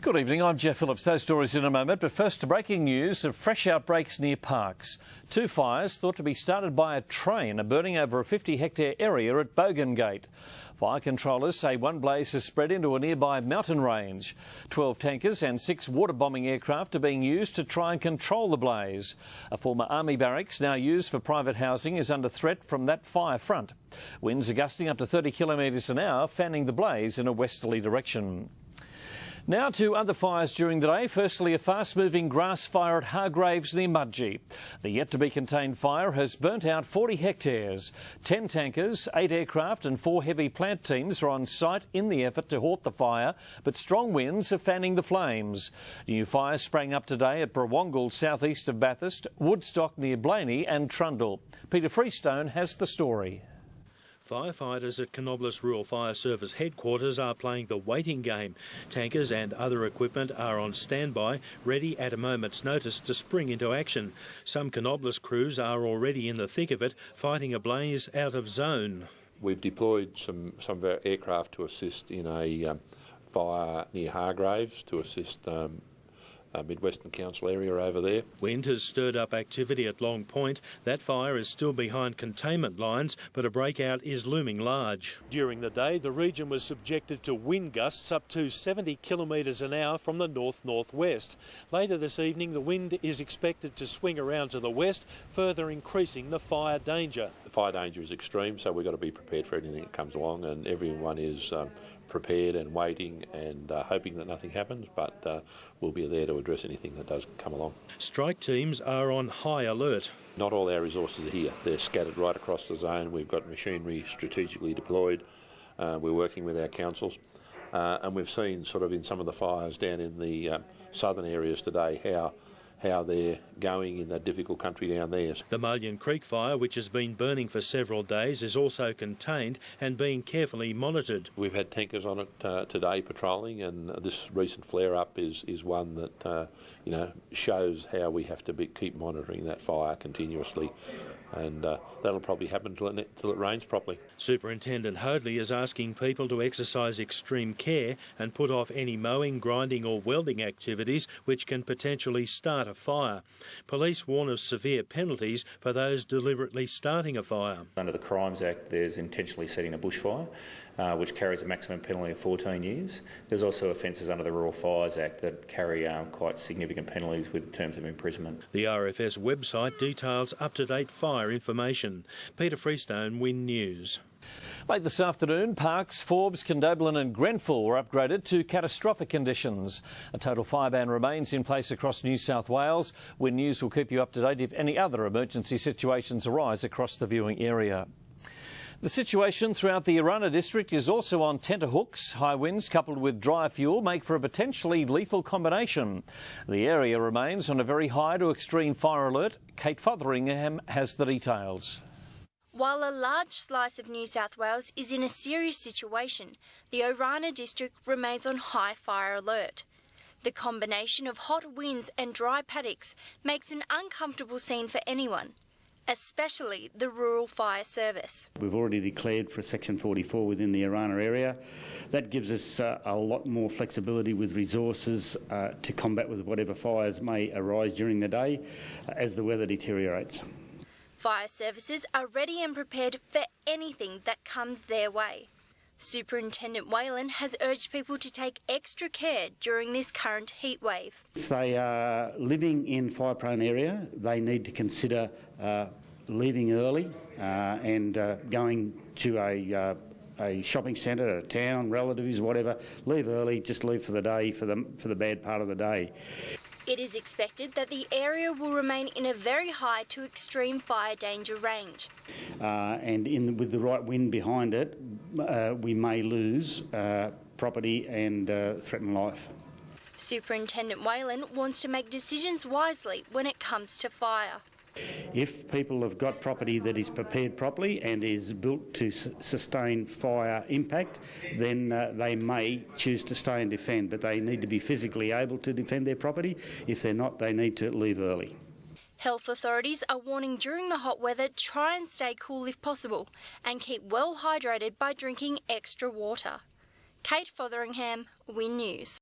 Good evening, I'm Jeff Phillips. Those stories in a moment, but first breaking news of fresh outbreaks near parks. Two fires thought to be started by a train are burning over a 50-hectare area at Bogongate. Fire controllers say one blaze has spread into a nearby mountain range. 12 tankers and 6 water-bombing aircraft are being used to try and control the blaze. A former army barracks, now used for private housing, is under threat from that fire front. Winds are gusting up to 30 kilometres an hour, fanning the blaze in a westerly direction. Now to other fires during the day. Firstly, a fast-moving grass fire at Hargraves near Mudgee. The yet-to-be-contained fire has burnt out 40 hectares. 10 tankers, 8 aircraft and 4 heavy plant teams are on site in the effort to halt the fire, but strong winds are fanning the flames. New fires sprang up today at Brawongal, southeast of Bathurst, Woodstock near Blaney and Trundle. Peter Freestone has the story. Firefighters at Canobolas Rural Fire Service headquarters are playing the waiting game. Tankers and other equipment are on standby, ready at a moment's notice to spring into action. Some Canobolas crews are already in the thick of it, fighting a blaze out of zone. We've deployed some of our aircraft to assist in a fire near Hargraves to assist Mid-Western Council area over there. Wind has stirred up activity at Long Point. That fire is still behind containment lines, but a breakout is looming large. During the day, the region was subjected to wind gusts up to 70 kilometres an hour from the north-northwest. Later this evening, the wind is expected to swing around to the west, further increasing the fire danger. The fire danger is extreme, so we've got to be prepared for anything that comes along, and everyone is prepared and waiting and hoping that nothing happens, but we'll be there to address anything that does come along. Strike teams are on high alert. Not all our resources are here. They're scattered right across the zone. We've got machinery strategically deployed. We're working with our councils. And we've seen sort of in some of the fires down in the southern areas today how they're going in that difficult country down there. The Mullion Creek fire, which has been burning for several days, is also contained and being carefully monitored. We've had tankers on it today patrolling, and this recent flare-up is one that shows how we have to keep monitoring that fire continuously, and that'll probably happen till it rains properly. Superintendent Hoadley is asking people to exercise extreme care and put off any mowing, grinding or welding activities which can potentially start a fire. Police warn of severe penalties for those deliberately starting a fire. Under the Crimes Act, there's intentionally setting a bushfire, which carries a maximum penalty of 14 years. There's also offences under the Rural Fires Act that carry quite significant penalties with terms of imprisonment. The RFS website details up-to-date fire information. Peter Freestone, Win News. Late this afternoon, Parks, Forbes, Condobolin and Grenfell were upgraded to catastrophic conditions. A total fire ban remains in place across New South Wales. Win News will keep you up to date if any other emergency situations arise across the viewing area. The situation throughout the Orana district is also on tenterhooks. High winds coupled with dry fuel make for a potentially lethal combination. The area remains on a very high to extreme fire alert. Kate Fotheringham has the details. While a large slice of New South Wales is in a serious situation, the Orana district remains on high fire alert. The combination of hot winds and dry paddocks makes an uncomfortable scene for anyone, especially the Rural Fire Service. We've already declared for Section 44 within the Orana area. That gives us a lot more flexibility with resources to combat with whatever fires may arise during the day as the weather deteriorates. Fire services are ready and prepared for anything that comes their way. Superintendent Whalen has urged people to take extra care during this current heat wave. If they are living in fire-prone area, they need to consider leaving early and going to a shopping centre, a town, relatives, whatever. Leave early, just leave for the day, for the bad part of the day. It is expected that the area will remain in a very high to extreme fire danger range. And with the right wind behind it, we may lose property and threaten life. Superintendent Whalen wants to make decisions wisely when it comes to fire. If people have got property that is prepared properly and is built to sustain fire impact, then they may choose to stay and defend, but they need to be physically able to defend their property. If they're not, they need to leave early. Health authorities are warning during the hot weather, try and stay cool if possible and keep well hydrated by drinking extra water. Kate Fotheringham, Win News.